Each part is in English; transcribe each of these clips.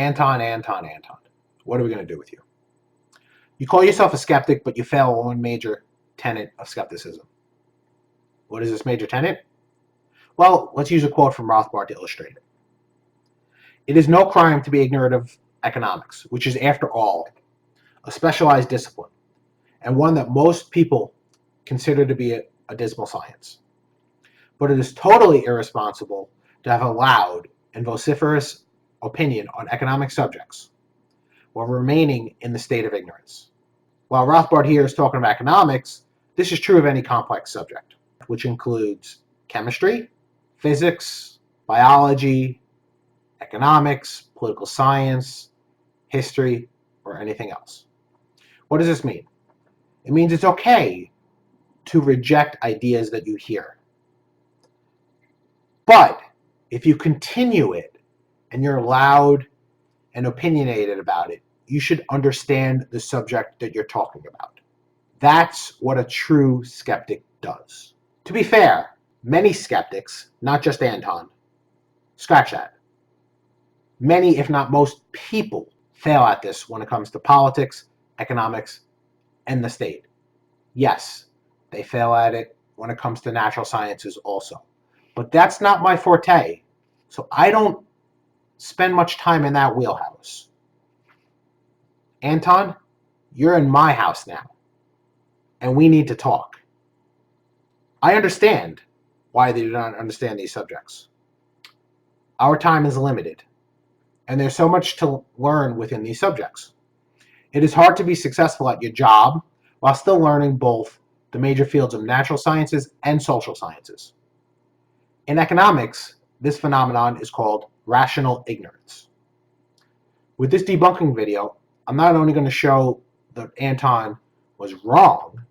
Anton. What are we going to do with you? You call yourself a skeptic, but you fail on one major tenet of skepticism. What is this major tenet? Well, let's use a quote from Rothbard to illustrate it. It is no crime to be ignorant of economics, which is, after all, a specialized discipline, and one that most people consider to be a dismal science. But it is totally irresponsible to have a loud and vociferous opinion on economic subjects while remaining in the state of ignorance. While Rothbard here is talking about economics, this is true of any complex subject, which includes chemistry, physics, biology, economics, political science, history, or anything else. What does this mean? It means it's okay to reject ideas that you hear. But if you continue it and you're loud and opinionated about it, you should understand the subject that you're talking about. That's what a true skeptic does. To be fair, many skeptics, not just Anton, scratch that. Many, if not most people, fail at this when it comes to politics, economics, and the state. Yes, they fail at it when it comes to natural sciences also. But that's not my forte, so I don't spend much time in that wheelhouse. Anton, you're in my house now, and we need to talk. I understand why they do not understand these subjects. Our time is limited, and there's so much to learn within these subjects. It is hard to be successful at your job while still learning both the major fields of natural sciences and social sciences. In economics, this phenomenon is called rational ignorance. With this debunking video, I'm not only going to show that Anton was wrong,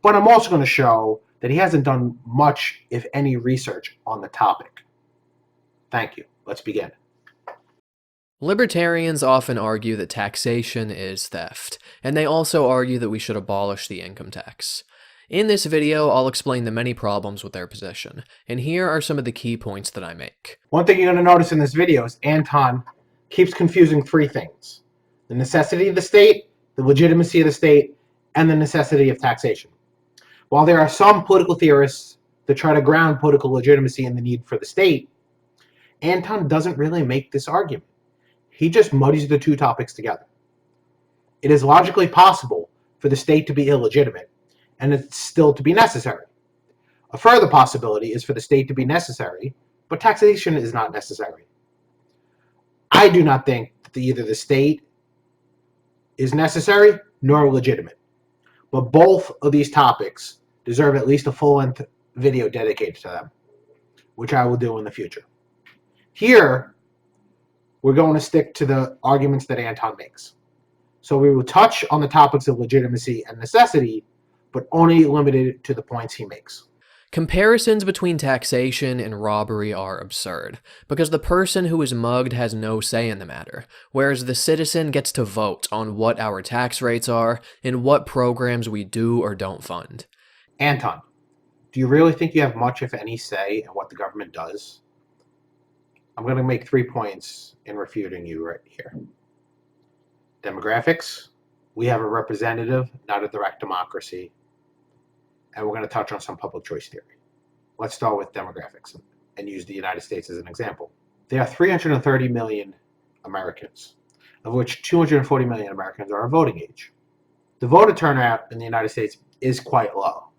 but I'm also going to show that he hasn't done much, if any, research on the topic. Thank you. Let's begin. Libertarians often argue that taxation is theft, and they also argue that we should abolish the income tax. In this video, I'll explain the many problems with their position, and here are some of the key points that I make. One thing you're going to notice in this video is Anton keeps confusing three things: the necessity of the state, the legitimacy of the state, and the necessity of taxation. While there are some political theorists that try to ground political legitimacy in the need for the state, Anton doesn't really make this argument. He just muddies the two topics together. It is logically possible for the state to be illegitimate, and it's still to be necessary. A further possibility is for the state to be necessary, but taxation is not necessary. I do not think that either the state is necessary nor legitimate, but both of these topics deserve at least a full-length video dedicated to them, which I will do in the future. Here, we're going to stick to the arguments that Anton makes. So we will touch on the topics of legitimacy and necessity, but only limited to the points he makes. Comparisons between taxation and robbery are absurd, because the person who is mugged has no say in the matter, whereas the citizen gets to vote on what our tax rates are and what programs we do or don't fund. Anton, do you really think you have much, if any, say in what the government does? I'm going to make 3 points in refuting you right here. Demographics. We have a representative, not a direct democracy. And we're going to touch on some public choice theory. Let's start with demographics and use the United States as an example. There are 330 million Americans, of which 240 million Americans are of voting age. The voter turnout in the United States is quite low,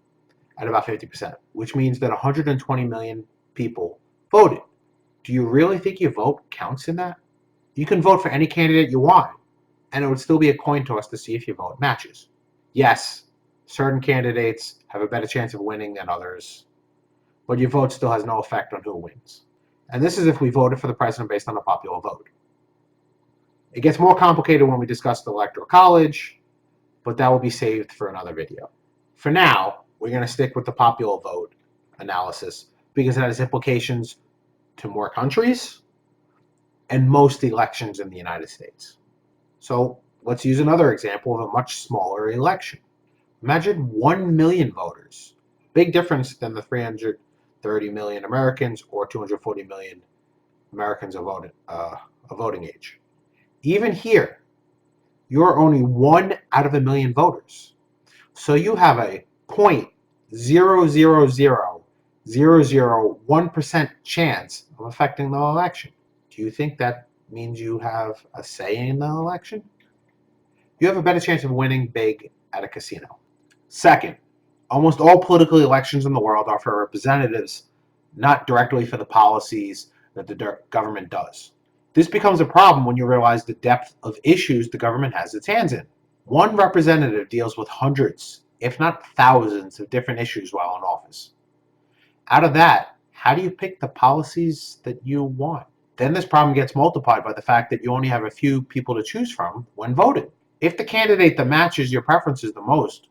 at about 50%, which means that 120 million people voted. Do you really think your vote counts in that? You can vote for any candidate you want, and it would still be a coin toss to see if your vote matches. Yes, certain candidates have a better chance of winning than others, but your vote still has no effect on who wins. And this is if we voted for the president based on a popular vote. It gets more complicated when we discuss the Electoral College, but that will be saved for another video. For now, we're going to stick with the popular vote analysis because it has implications to more countries and most elections in the United States. So let's use another example of a much smaller election. Imagine 1 million voters. Big difference than the 330 million Americans or 240 million Americans of voting age. Even here, you're only 1 out of a million voters. So you have a 0.0000001% chance of affecting the election. Do you think that means you have a say in the election? You have a better chance of winning big at a casino. Second, almost all political elections in the world are for representatives, not directly for the policies that the government does. This becomes a problem when you realize the depth of issues the government has its hands in. One representative deals with hundreds, if not thousands, of different issues while in office. Out of that, how do you pick the policies that you want? Then this problem gets multiplied by the fact that you only have a few people to choose from when voting. If the candidate that matches your preferences the most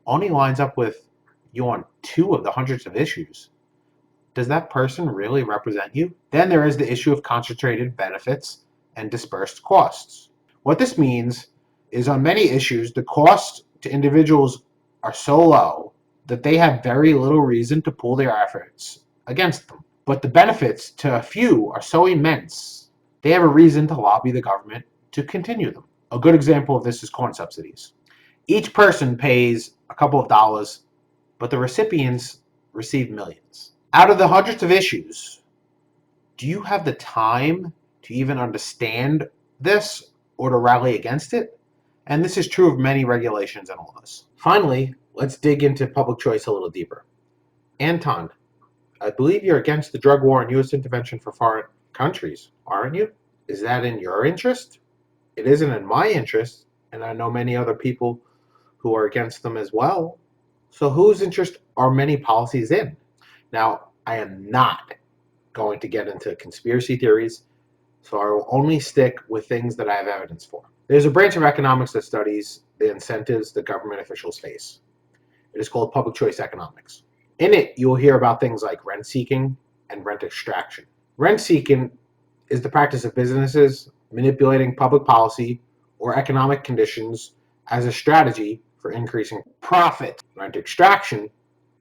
only lines up with you on 2 of the hundreds of issues, does that person really represent you? Then there is the issue of concentrated benefits and dispersed costs. What this means is on many issues, the costs to individuals are so low that they have very little reason to pool their efforts against them. But the benefits to a few are so immense, they have a reason to lobby the government to continue them. A good example of this is corn subsidies. Each person pays a couple of dollars, but the recipients receive millions. Out of the hundreds of issues, do you have the time to even understand this or to rally against it? And this is true of many regulations and laws. Finally, let's dig into public choice a little deeper. Anton, I believe you're against the drug war and U.S. intervention for foreign countries, aren't you? Is that in your interest? It isn't in my interest, and I know many other people who are against them as well. So whose interest are many policies in? Now, I am not going to get into conspiracy theories, so I will only stick with things that I have evidence for. There's a branch of economics that studies the incentives that government officials face. It is called public choice economics. In it, you will hear about things like rent seeking and rent extraction. Rent seeking is the practice of businesses manipulating public policy or economic conditions as a strategy for increasing profit. Rent extraction,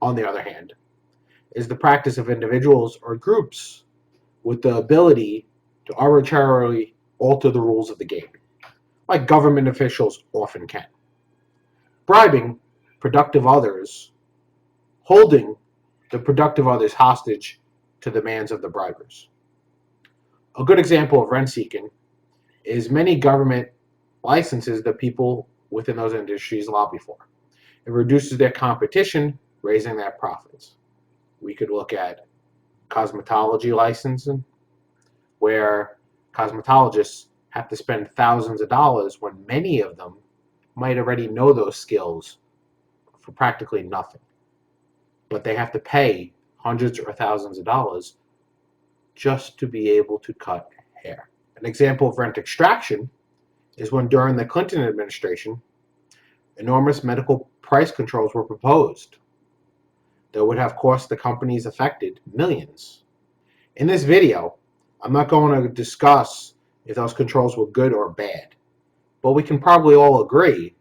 on the other hand, is the practice of individuals or groups with the ability to arbitrarily alter the rules of the game, like government officials often can. Bribing productive others, holding the productive others hostage to the demands of the bribers. A good example of rent seeking is many government licenses that people within those industries lobby for. It reduces their competition, raising their profits. We could look at cosmetology licensing, where cosmetologists have to spend thousands of dollars when many of them might already know those skills for practically nothing. But they have to pay hundreds or thousands of dollars just to be able to cut hair. An example of rent extraction is when during the Clinton administration, enormous medical price controls were proposed that would have cost the companies affected millions. In this video, I'm not going to discuss if those controls were good or bad, but we can probably all agree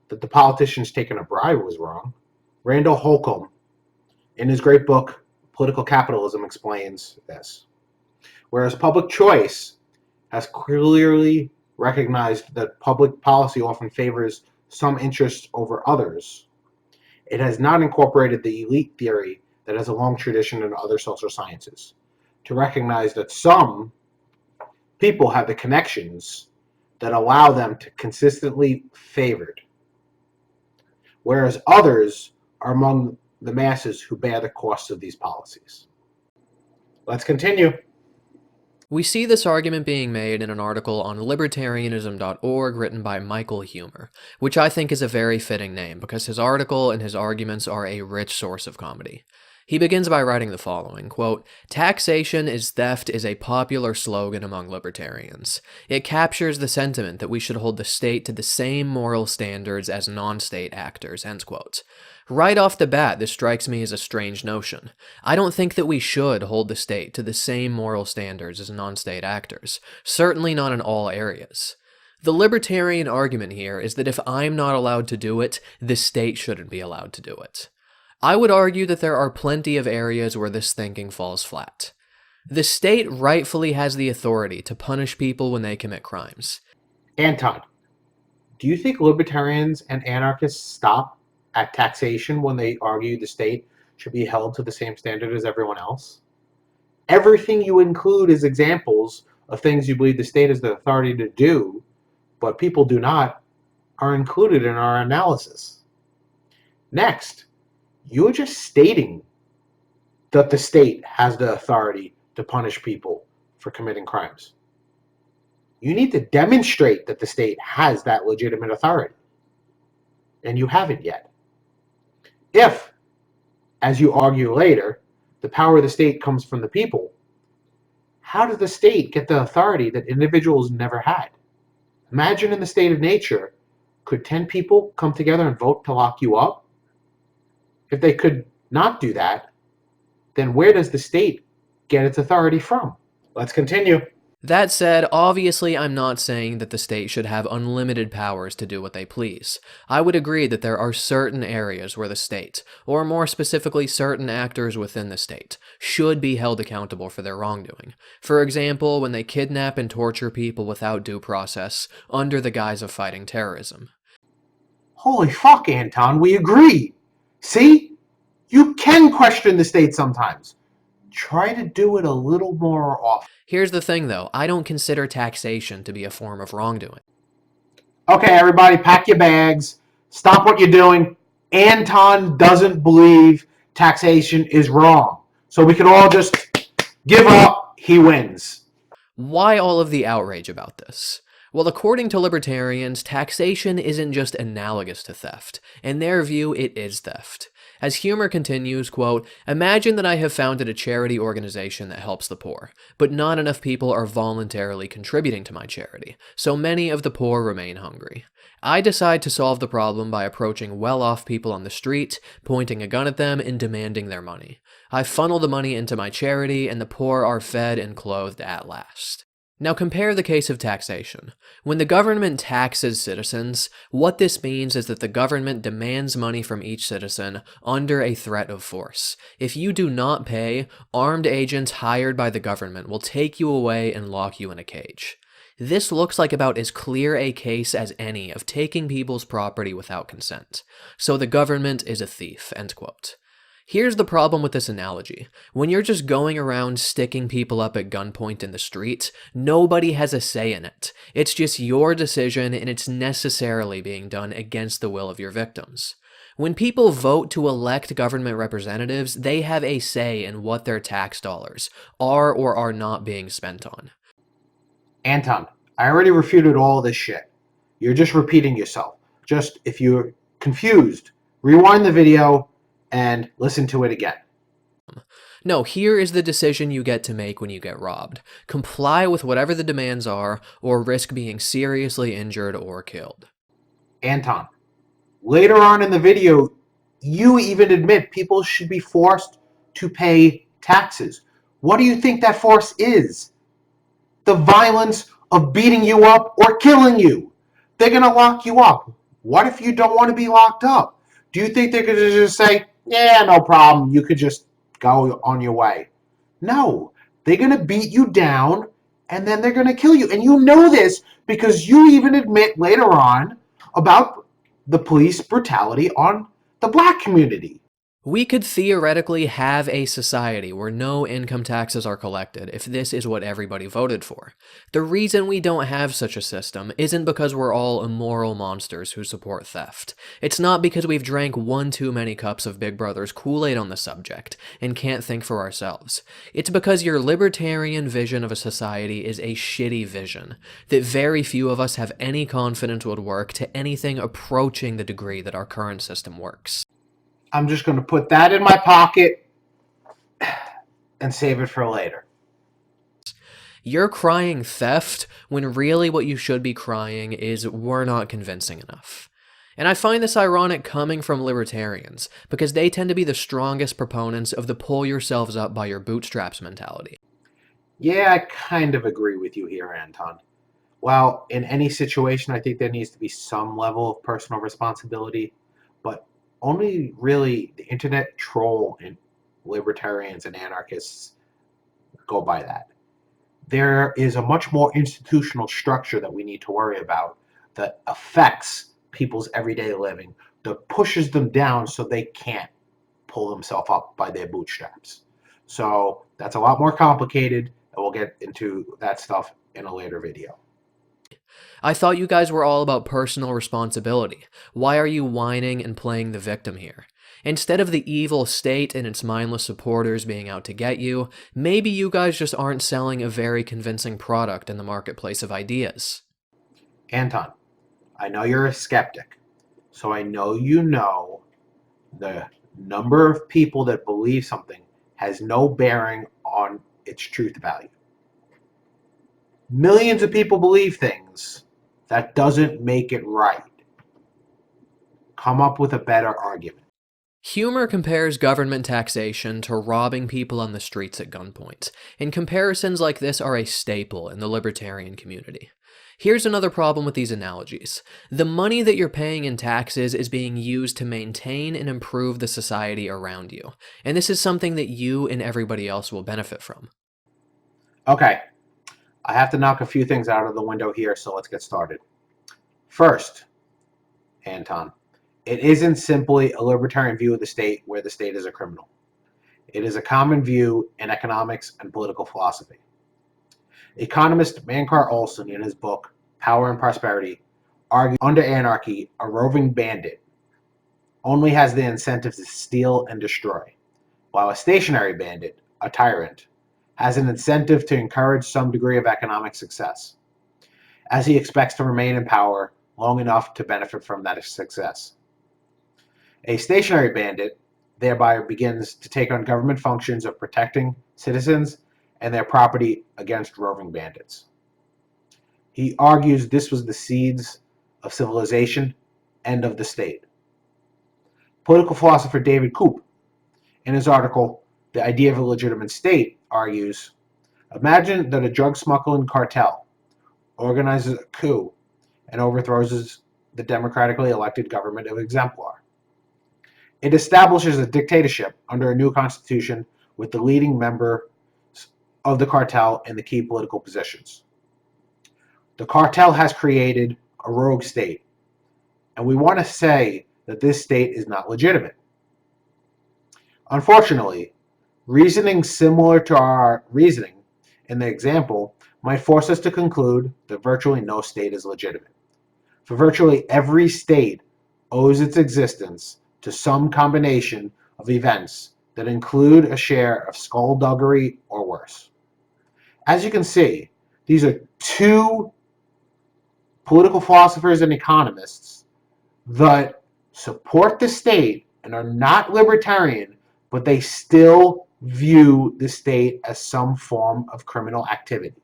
that the politicians taking a bribe was wrong. Randall Holcombe, in his great book, Political Capitalism, explains this. Whereas public choice has clearly recognized that public policy often favors some interests over others, it has not incorporated the elite theory that has a long tradition in other social sciences, to recognize that some people have the connections that allow them to consistently favored, whereas others are among the masses who bear the costs of these policies. Let's continue. We see this argument being made in an article on Libertarianism.org written by Michael Huemer, which I think is a very fitting name because his article and his arguments are a rich source of comedy. He begins by writing the following, quote, "Taxation is theft is a popular slogan among libertarians. It captures the sentiment that we should hold the state to the same moral standards as non-state actors," end quote. Right off the bat, this strikes me as a strange notion. I don't think that we should hold the state to the same moral standards as non-state actors, certainly not in all areas. The libertarian argument here is that if I'm not allowed to do it, the state shouldn't be allowed to do it. I would argue that there are plenty of areas where this thinking falls flat. The state rightfully has the authority to punish people when they commit crimes. Anton, do you think libertarians and anarchists stop at taxation when they argue the state should be held to the same standard as everyone else? Everything you include is examples of things you believe the state has the authority to do, but people do not, are included in our analysis. Next, you're just stating that the state has the authority to punish people for committing crimes. You need to demonstrate that the state has that legitimate authority, and you haven't yet. If, as you argue later, the power of the state comes from the people, how does the state get the authority that individuals never had? Imagine in the state of nature, could 10 people come together and vote to lock you up? If they could not do that, then where does the state get its authority from? Let's continue. That said, obviously I'm not saying that the state should have unlimited powers to do what they please. I would agree that there are certain areas where the state, or more specifically certain actors within the state, should be held accountable for their wrongdoing. For example, when they kidnap and torture people without due process, under the guise of fighting terrorism. Holy fuck, Anton, we agree. See? You can question the state sometimes. Try to do it a little more often. Here's the thing though, I don't consider taxation to be a form of wrongdoing. Okay, everybody, pack your bags. Stop what you're doing. Anton doesn't believe taxation is wrong. So we can all just give up. He wins. Why all of the outrage about this? Well, according to libertarians, taxation isn't just analogous to theft. In their view, it is theft. As Huemer continues, quote, "Imagine that I have founded a charity organization that helps the poor, but not enough people are voluntarily contributing to my charity, so many of the poor remain hungry. I decide to solve the problem by approaching well-off people on the street, pointing a gun at them, and demanding their money. I funnel the money into my charity, and the poor are fed and clothed at last." Now compare the case of taxation. When the government taxes citizens, what this means is that the government demands money from each citizen under a threat of force. If you do not pay, armed agents hired by the government will take you away and lock you in a cage. This looks like about as clear a case as any of taking people's property without consent. So the government is a thief, end quote. Here's the problem with this analogy. When you're just going around sticking people up at gunpoint in the street, nobody has a say in it. It's just your decision, and it's necessarily being done against the will of your victims. When people vote to elect government representatives, they have a say in what their tax dollars are or are not being spent on. Anton, I already refuted all this shit. You're just repeating yourself. Just, if you're confused, rewind the video and listen to it again. No, here is the decision you get to make when you get robbed. Comply with whatever the demands are, or risk being seriously injured or killed. Anton, later on in the video, you even admit people should be forced to pay taxes. What do you think that force is? The violence of beating you up or killing you. They're going to lock you up. What if you don't want to be locked up? Do you think they're going to just say, yeah, no problem, you could just go on your way? No, they're going to beat you down and then they're going to kill you. And you know this because you even admit later on about the police brutality on the black community. We could theoretically have a society where no income taxes are collected if this is what everybody voted for. The reason we don't have such a system isn't because we're all immoral monsters who support theft. It's not because we've drank one too many cups of Big Brother's Kool-Aid on the subject and can't think for ourselves. It's because your libertarian vision of a society is a shitty vision that very few of us have any confidence would work to anything approaching the degree that our current system works. I'm just going to put that in my pocket and save it for later. You're crying theft when really what you should be crying is we're not convincing enough. And I find this ironic coming from libertarians, because they tend to be the strongest proponents of the pull yourselves up by your bootstraps mentality. Yeah, I kind of agree with you here, Anton. Well, in any situation, I think there needs to be some level of personal responsibility, but only really the internet troll and libertarians and anarchists go by that. There is a much more institutional structure that we need to worry about that affects people's everyday living, that pushes them down so they can't pull themselves up by their bootstraps. So that's a lot more complicated, and we'll get into that stuff in a later video. I thought you guys were all about personal responsibility. Why are you whining and playing the victim here? Instead of the evil state and its mindless supporters being out to get you, maybe you guys just aren't selling a very convincing product in the marketplace of ideas. Anton, I know you're a skeptic, so I know you know the number of people that believe something has no bearing on its truth value. Millions of people believe things. That doesn't make it right. Come up with a better argument. Huemer compares government taxation to robbing people on the streets at gunpoint, and comparisons like this are a staple in the libertarian community. Here's another problem with these analogies. The money that you're paying in taxes is being used to maintain and improve the society around you, and this is something that you and everybody else will benefit from. Okay, I have to knock a few things out of the window here, so let's get started. First, Anton, it isn't simply a libertarian view of the state where the state is a criminal. It is a common view in economics and political philosophy. Economist Mankar Olson, in his book Power and Prosperity, argues under anarchy, a roving bandit only has the incentive to steal and destroy, while a stationary bandit, a tyrant, has an incentive to encourage some degree of economic success, as he expects to remain in power long enough to benefit from that success. A stationary bandit thereby begins to take on government functions of protecting citizens and their property against roving bandits. He argues this was the seeds of civilization and of the state. Political philosopher David Koop, in his article, The Idea of a Legitimate State, argues, imagine that a drug smuggling cartel organizes a coup and overthrows the democratically elected government of Exemplar. It establishes a dictatorship under a new constitution with the leading members of the cartel in the key political positions. The cartel has created a rogue state, and we want to say that this state is not legitimate. Unfortunately, reasoning similar to our reasoning in the example might force us to conclude that virtually no state is legitimate. For virtually every state owes its existence to some combination of events that include a share of skullduggery or worse. As you can see, these are two political philosophers and economists that support the state and are not libertarian, but they still view the state as some form of criminal activity.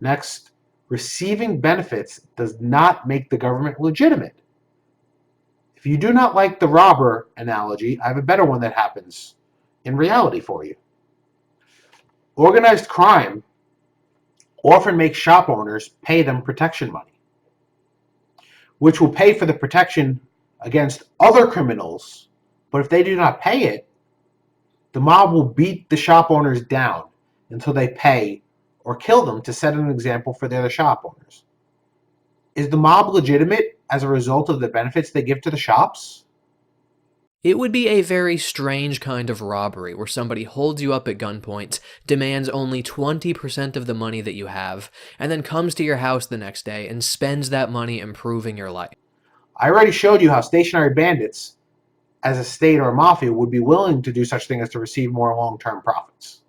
Next, receiving benefits does not make the government legitimate. If you do not like the robber analogy, I have a better one that happens in reality for you. Organized crime often makes shop owners pay them protection money, which will pay for the protection against other criminals, but if they do not pay it, the mob will beat the shop owners down until they pay or kill them to set an example for the other shop owners. Is the mob legitimate as a result of the benefits they give to the shops? It would be a very strange kind of robbery where somebody holds you up at gunpoint, demands only 20% of the money that you have, and then comes to your house the next day and spends that money improving your life. I already showed you how stationary bandits, as a state or a mafia, would be willing to do such things as to receive more long-term profits.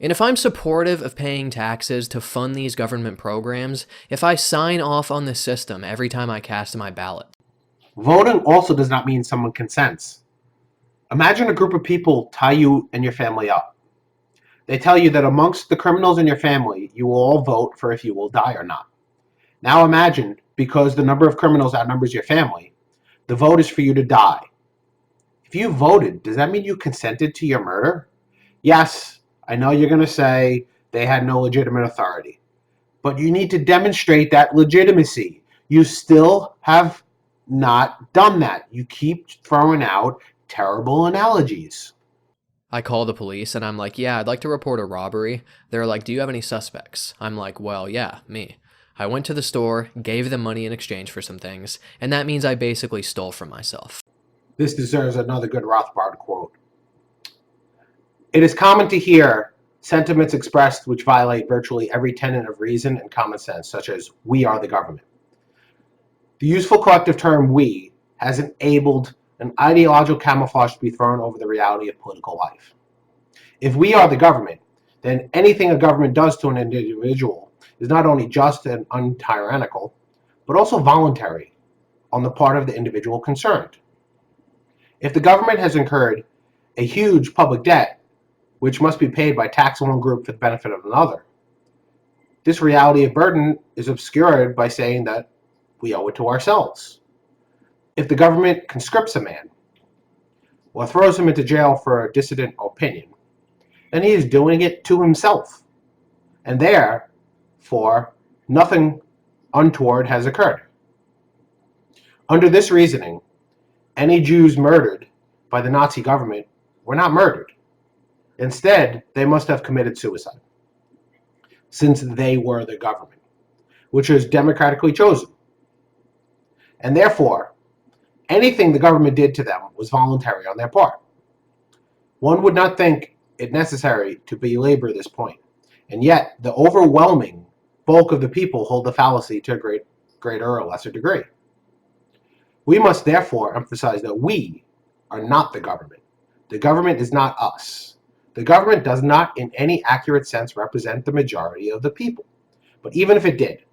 And if I'm supportive of paying taxes to fund these government programs, if I sign off on this system every time I cast my ballot. Voting also does not mean someone consents. Imagine a group of people tie you and your family up. They tell you that amongst the criminals in your family, you will all vote for if you will die or not. Now imagine, because the number of criminals outnumbers your family, the vote is for you to die. If you voted, does that mean you consented to your murder? Yes, I know you're going to say they had no legitimate authority, but you need to demonstrate that legitimacy. You still have not done that. You keep throwing out terrible analogies. I call the police and I'm like, yeah, I'd like to report a robbery. They're like, do you have any suspects? I'm like, well, yeah, me. I went to the store, gave them money in exchange for some things, and that means I basically stole from myself. This deserves another good Rothbard quote. It is common to hear sentiments expressed which violate virtually every tenet of reason and common sense, such as, we are the government. The useful collective term we has enabled an ideological camouflage to be thrown over the reality of political life. If we are the government, then anything a government does to an individual is not only just and untyrannical, but also voluntary on the part of the individual concerned. If the government has incurred a huge public debt, which must be paid by tax one group for the benefit of another, this reality of burden is obscured by saying that we owe it to ourselves. If the government conscripts a man or throws him into jail for a dissident opinion, then he is doing it to himself, and therefore nothing untoward has occurred. Under this reasoning, any Jews murdered by the Nazi government were not murdered. Instead, they must have committed suicide, since they were the government, which was democratically chosen. And therefore, anything the government did to them was voluntary on their part. One would not think it necessary to belabor this point, and yet the overwhelming bulk of the people hold the fallacy to a greater or lesser degree. We must therefore emphasize that we are not the government. The government is not us. The government does not in any accurate sense represent the majority of the people. But even if it did,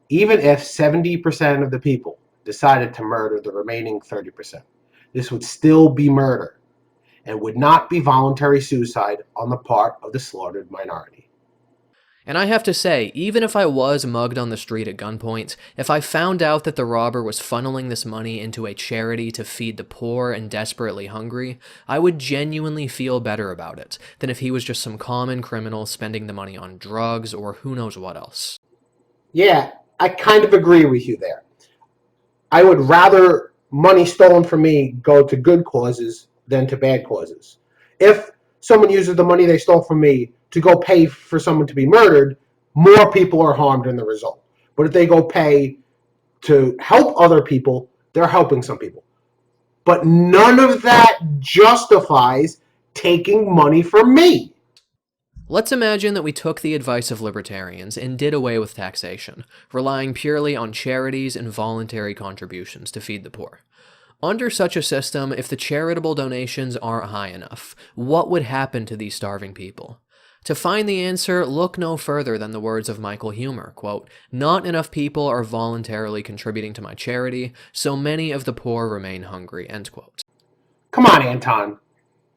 even if 70% of the people decided to murder the remaining 30%, this would still be murder and would not be voluntary suicide on the part of the slaughtered minority. And I have to say, even if I was mugged on the street at gunpoint, if I found out that the robber was funneling this money into a charity to feed the poor and desperately hungry, I would genuinely feel better about it than if he was just some common criminal spending the money on drugs or who knows what else. Yeah, I kind of agree with you there. I would rather money stolen from me go to good causes than to bad causes. If someone uses the money they stole from me to go pay for someone to be murdered, more people are harmed in the result. But if they go pay to help other people, they're helping some people. But none of that justifies taking money from me. Let's imagine that we took the advice of libertarians and did away with taxation, relying purely on charities and voluntary contributions to feed the poor. Under such a system, if the charitable donations aren't high enough, what would happen to these starving people? To find the answer, look no further than the words of Michael Huemer, quote, "Not enough people are voluntarily contributing to my charity, so many of the poor remain hungry," end quote. Come on, Anton.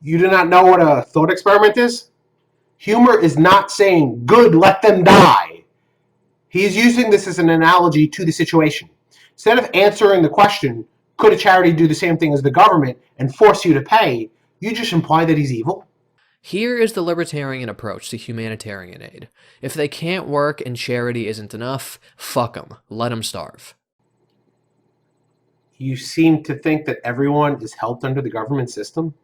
You do not know what a thought experiment is? Huemer is not saying, good, let them die. He is using this as an analogy to the situation. Instead of answering the question, could a charity do the same thing as the government and force you to pay, you just imply that he's evil. Here is the libertarian approach to humanitarian aid. If they can't work and charity isn't enough, fuck them. Let them starve. You seem to think that everyone is helped under the government system?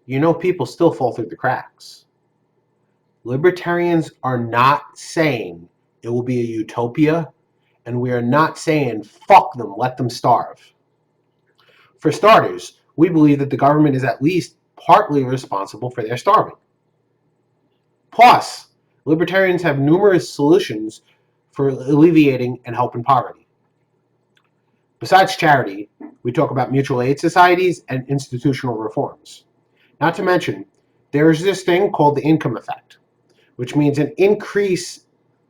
You know people still fall through the cracks. Libertarians are not saying it will be a utopia, and we are not saying fuck them, let them starve. For starters, we believe that the government is at least partly responsible for their starving. Plus, libertarians have numerous solutions for alleviating and helping poverty. Besides charity, we talk about mutual aid societies and institutional reforms. Not to mention, there is this thing called the income effect, which means an increase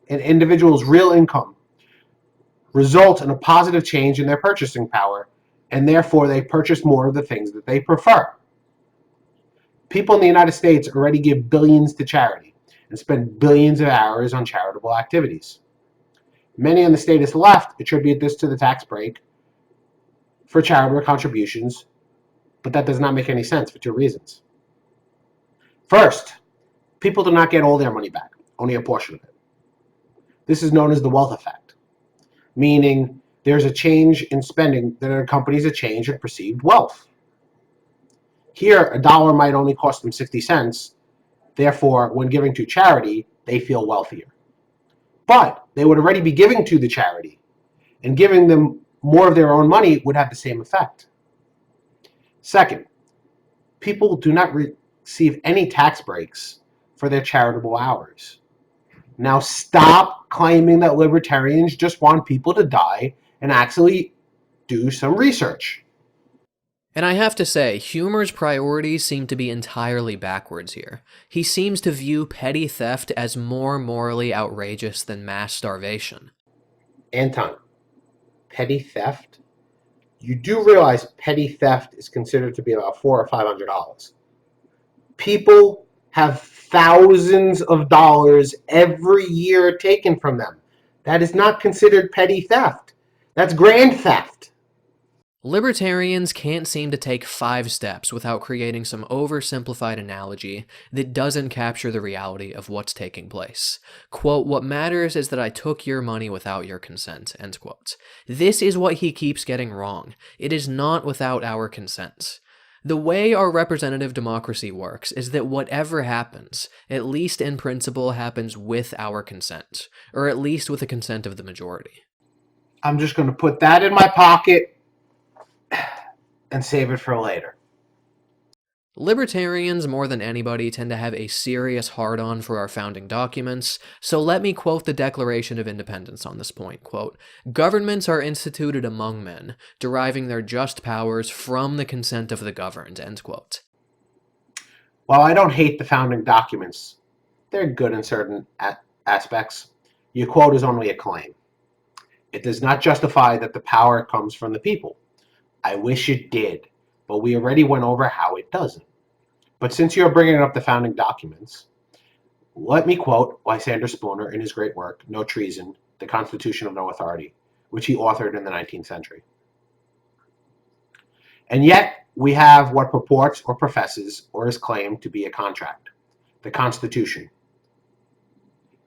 in individuals' real income results in a positive change in their purchasing power, and therefore they purchase more of the things that they prefer. People in the United States already give billions to charity and spend billions of hours on charitable activities. Many on the statist left attribute this to the tax break for charitable contributions, but that does not make any sense for two reasons. First, people do not get all their money back, only a portion of it. This is known as the wealth effect, meaning there's a change in spending that accompanies a change in perceived wealth. Here, a dollar might only cost them 60 cents. Therefore, when giving to charity, they feel wealthier. But they would already be giving to the charity, and giving them more of their own money would have the same effect. Second, people do not receive any tax breaks for their charitable hours. Now stop claiming that libertarians just want people to die and actually do some research. And I have to say, Huemer's priorities seem to be entirely backwards here. He seems to view petty theft as more morally outrageous than mass starvation. Anton, petty theft? You do realize petty theft is considered to be about $400 or $500. People have thousands of dollars every year taken from them. That is not considered petty theft. That's grand theft. Libertarians can't seem to take 5 steps without creating some oversimplified analogy that doesn't capture the reality of what's taking place. Quote, "What matters is that I took your money without your consent," end quote. This is what he keeps getting wrong. It is not without our consent. The way our representative democracy works is that whatever happens, at least in principle, happens with our consent, or at least with the consent of the majority. I'm just going to put that in my pocket and save it for later. Libertarians, more than anybody, tend to have a serious hard-on for our founding documents, so let me quote the Declaration of Independence on this point, quote, "Governments are instituted among men, deriving their just powers from the consent of the governed," end quote. While I don't hate the founding documents, they're good in certain aspects. Your quote is only a claim. It does not justify that the power comes from the people. I wish it did, but we already went over how it doesn't. But since you're bringing up the founding documents, let me quote Lysander Spooner in his great work, No Treason, The Constitution of No Authority, which he authored in the 19th century. And yet, we have what purports or professes or is claimed to be a contract, the Constitution,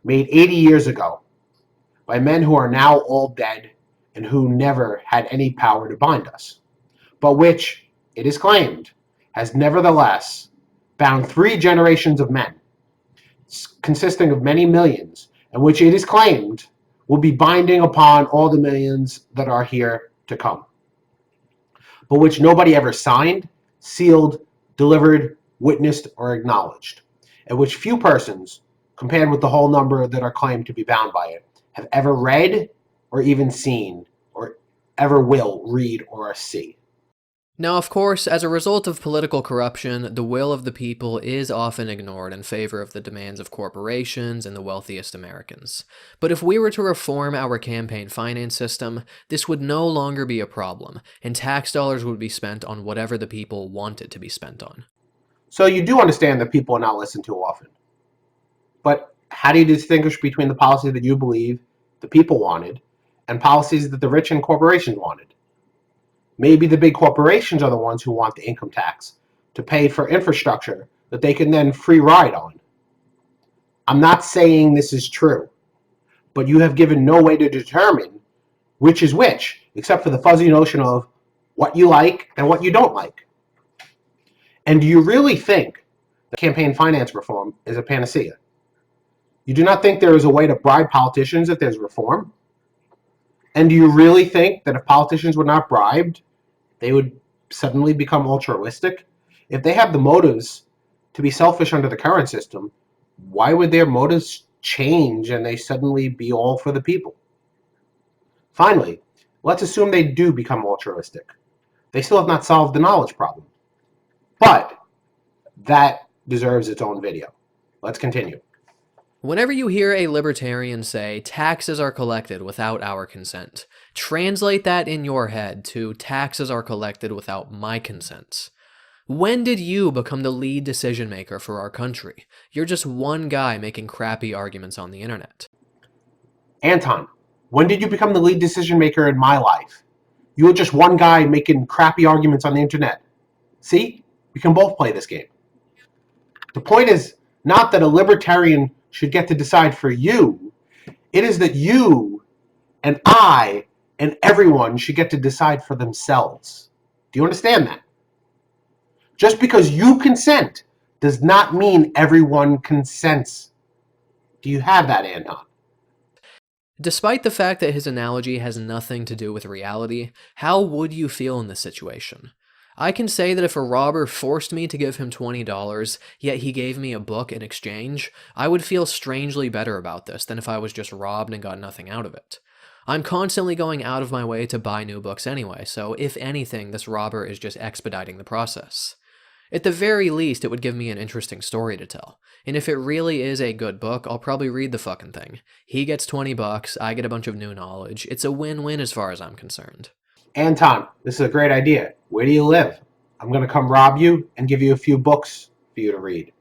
made 80 years ago by men who are now all dead and who never had any power to bind us, but which, it is claimed, has nevertheless bound 3 generations of men, consisting of many millions, and which it is claimed will be binding upon all the millions that are here to come, but which nobody ever signed, sealed, delivered, witnessed, or acknowledged, and which few persons, compared with the whole number that are claimed to be bound by it, have ever read or even seen or ever will read or see. Now, of course, as a result of political corruption, the will of the people is often ignored in favor of the demands of corporations and the wealthiest Americans. But if we were to reform our campaign finance system, this would no longer be a problem, and tax dollars would be spent on whatever the people wanted to be spent on. So you do understand that people are not listened to often. But how do you distinguish between the policy that you believe the people wanted and policies that the rich and corporations wanted? Maybe the big corporations are the ones who want the income tax to pay for infrastructure that they can then free ride on. I'm not saying this is true, but you have given no way to determine which is which, except for the fuzzy notion of what you like and what you don't like. And do you really think that campaign finance reform is a panacea? You do not think there is a way to bribe politicians if there's reform? And do you really think that if politicians were not bribed, they would suddenly become altruistic? If they have the motives to be selfish under the current system, why would their motives change and they suddenly be all for the people? Finally, let's assume they do become altruistic. They still have not solved the knowledge problem. But that deserves its own video. Let's continue. Whenever you hear a libertarian say, taxes are collected without our consent, translate that in your head to taxes are collected without my consent. When did you become the lead decision maker for our country? You're just one guy making crappy arguments on the internet. Anton, when did you become the lead decision maker in my life? You were just one guy making crappy arguments on the internet. See? We can both play this game. The point is not that a libertarian should get to decide for you. It is that you and I and everyone should get to decide for themselves. Do you understand that? Just because you consent does not mean everyone consents. Do you have that, Anton? Despite the fact that his analogy has nothing to do with reality, how would you feel in this situation? I can say that if a robber forced me to give him $20, yet he gave me a book in exchange, I would feel strangely better about this than if I was just robbed and got nothing out of it. I'm constantly going out of my way to buy new books anyway, so if anything, this robber is just expediting the process. At the very least, it would give me an interesting story to tell. And if it really is a good book, I'll probably read the fucking thing. He gets $20, I get a bunch of new knowledge. It's a win-win as far as I'm concerned. Anton, this is a great idea. Where do you live? I'm going to come rob you and give you a few books for you to read.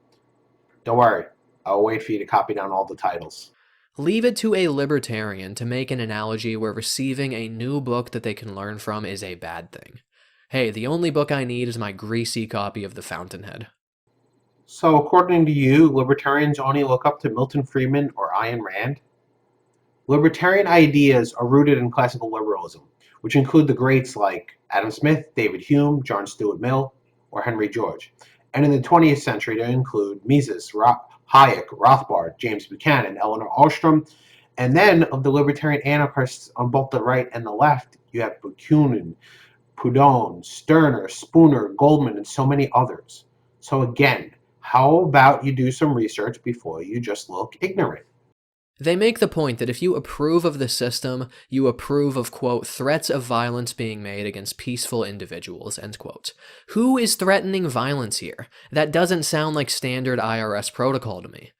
Don't worry, I'll wait for you to copy down all the titles. Leave it to a libertarian to make an analogy where receiving a new book that they can learn from is a bad thing. Hey, the only book I need is my greasy copy of The Fountainhead. So according to you, libertarians only look up to Milton Friedman or Ayn Rand? Libertarian ideas are rooted in classical liberalism, which include the greats like Adam Smith, David Hume, John Stuart Mill, or Henry George. And in the 20th century, they include Mises, Hayek, Rothbard, James Buchanan, Eleanor Ostrom. And then of the libertarian anarchists on both the right and the left, you have Bakunin, Proudhon, Stirner, Spooner, Goldman, and so many others. So again, how about you do some research before you just look ignorant? They make the point that if you approve of the system, you approve of, quote, threats of violence being made against peaceful individuals, end quote. Who is threatening violence here? That doesn't sound like standard IRS protocol to me.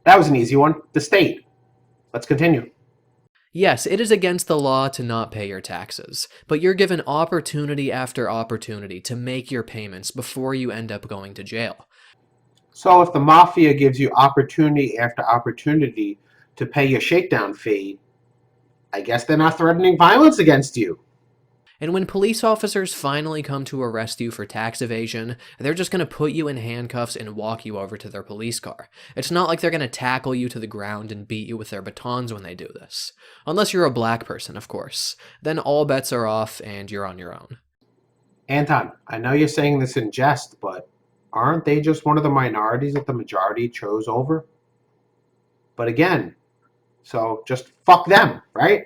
That was an easy one. The state. Let's continue. Yes, it is against the law to not pay your taxes, but you're given opportunity after opportunity to make your payments before you end up going to jail. So if the mafia gives you opportunity after opportunity to pay your shakedown fee, I guess they're not threatening violence against you. And when police officers finally come to arrest you for tax evasion, they're just going to put you in handcuffs and walk you over to their police car. It's not like they're going to tackle you to the ground and beat you with their batons when they do this. Unless you're a black person, of course. Then all bets are off and you're on your own. Anton, I know you're saying this in jest, but aren't they just one of the minorities that the majority chose over? But again, so just fuck them, right?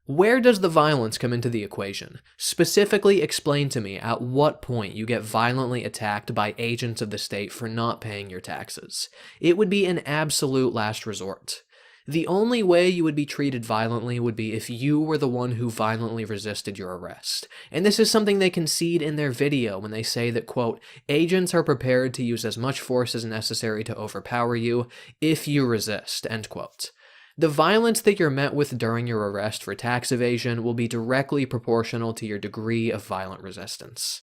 Where does the violence come into the equation? Specifically explain to me at what point you get violently attacked by agents of the state for not paying your taxes. It would be an absolute last resort. The only way you would be treated violently would be if you were the one who violently resisted your arrest. And this is something they concede in their video when they say that, quote, agents are prepared to use as much force as necessary to overpower you if you resist, end quote. The violence that you're met with during your arrest for tax evasion will be directly proportional to your degree of violent resistance.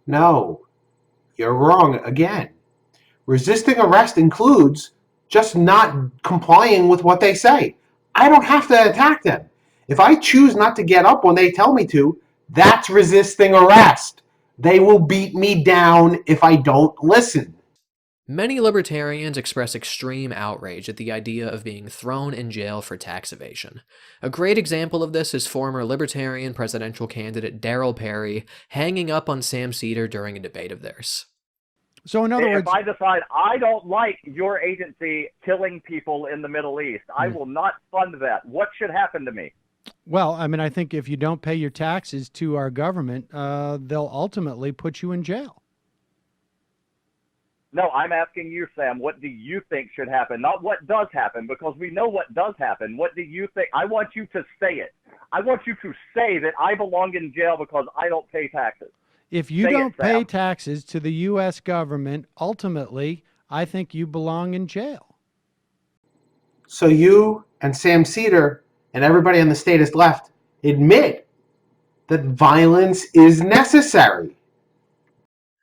No, you're wrong again. Resisting arrest includes just not complying with what they say. I don't have to attack them. If I choose not to get up when they tell me to, that's resisting arrest. They will beat me down if I don't listen. Many libertarians express extreme outrage at the idea of being thrown in jail for tax evasion. A great example of this is former Libertarian presidential candidate Darryl Perry hanging up on Sam Seder during a debate of theirs. So in other words, if I decide I don't like your agency killing people in the Middle East, I will not fund that. What should happen to me? well, I mean, I think if you don't pay your taxes to our government, they'll ultimately put you in jail. No, I'm asking you, Sam, what do you think should happen? Not what does happen, because we know what does happen. What do you think? I want you to say it. I want you to say that I belong in jail because I don't pay taxes. If you don't pay taxes to the U.S. government, ultimately, I think you belong in jail. So you and Sam Seder and everybody on the statist left admit that violence is necessary.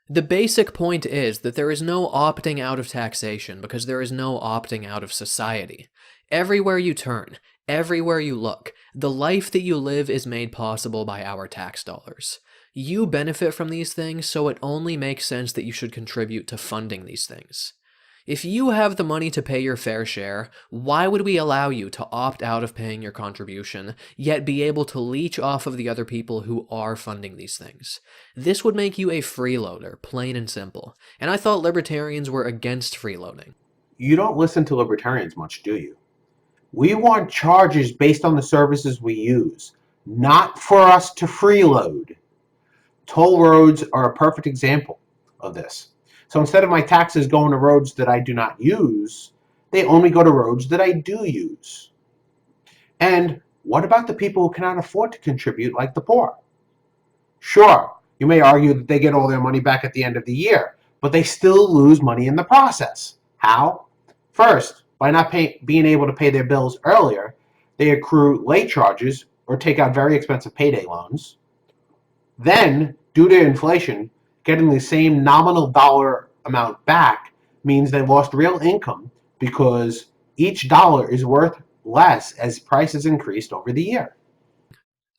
The basic point is that there is no opting out of taxation because there is no opting out of society. Everywhere you turn, everywhere you look, the life that you live is made possible by our tax dollars. You benefit from these things, so it only makes sense that you should contribute to funding these things. If you have the money to pay your fair share, why would we allow you to opt out of paying your contribution, yet be able to leech off of the other people who are funding these things? This would make you a freeloader, plain and simple. And I thought libertarians were against freeloading. You don't listen to libertarians much, do you? We want charges based on the services we use, not for us to freeload. Toll roads are a perfect example of this. So instead of my taxes going to roads that I do not use, they only go to roads that I do use. And what about the people who cannot afford to contribute, like the poor? Sure, you may argue that they get all their money back at the end of the year, but they still lose money in the process. How? First, by not being able to pay their bills earlier, they accrue late charges or take out very expensive payday loans. Then, due to inflation, getting the same nominal dollar amount back means they lost real income because each dollar is worth less as prices increased over the year.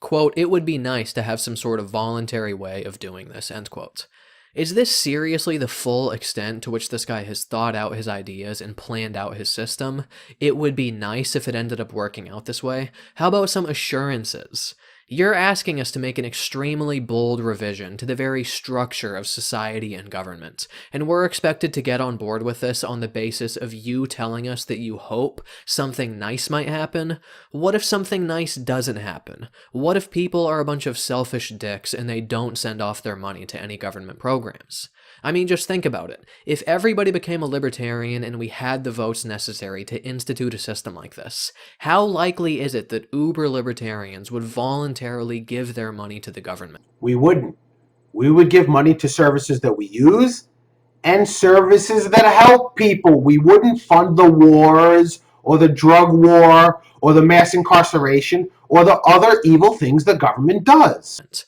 Quote, "It would be nice to have some sort of voluntary way of doing this," end quote. Is this seriously the full extent to which this guy has thought out his ideas and planned out his system? It would be nice if it ended up working out this way. How about some assurances? You're asking us to make an extremely bold revision to the very structure of society and government, and we're expected to get on board with this on the basis of you telling us that you hope something nice might happen? What if something nice doesn't happen? What if people are a bunch of selfish dicks and they don't send off their money to any government programs? I mean, just think about it. If everybody became a libertarian and we had the votes necessary to institute a system like this, how likely is it that uber-libertarians would voluntarily give their money to the government? We wouldn't. We would give money to services that we use and services that help people. We wouldn't fund the wars or the drug war or the mass incarceration or the other evil things the government does.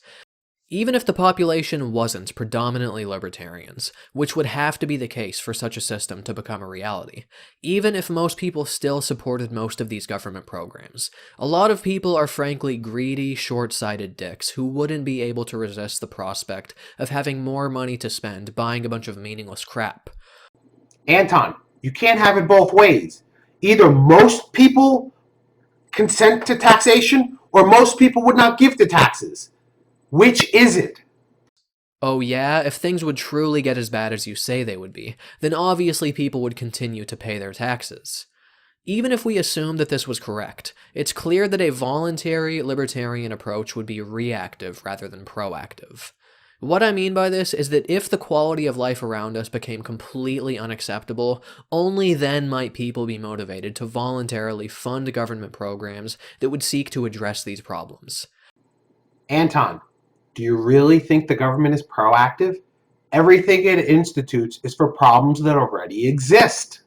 Even if the population wasn't predominantly libertarians, which would have to be the case for such a system to become a reality, even if most people still supported most of these government programs, a lot of people are frankly greedy, short-sighted dicks who wouldn't be able to resist the prospect of having more money to spend buying a bunch of meaningless crap. Anton, you can't have it both ways. Either most people consent to taxation or most people would not give the taxes. Which is it? Oh yeah, if things would truly get as bad as you say they would be, then obviously people would continue to pay their taxes. Even if we assume that this was correct, it's clear that a voluntary libertarian approach would be reactive rather than proactive. What I mean by this is that if the quality of life around us became completely unacceptable, only then might people be motivated to voluntarily fund government programs that would seek to address these problems. Anton, do you really think the government is proactive? Everything it institutes is for problems that already exist.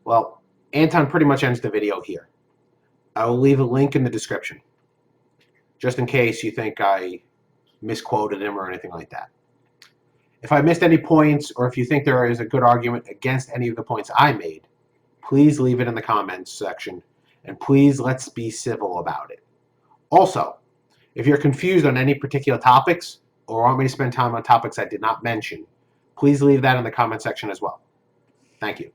Well, Anton pretty much ends the video here. I will leave a link in the description, just in case you think I misquoted him or anything like that. If I missed any points, or if you think there is a good argument against any of the points I made, please leave it in the comments section, and please let's be civil about it. Also, if you're confused on any particular topics, or want me to spend time on topics I did not mention, please leave that in the comment section as well. Thank you.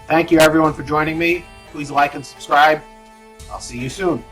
Thank you everyone for joining me. Please like and subscribe. I'll see you soon.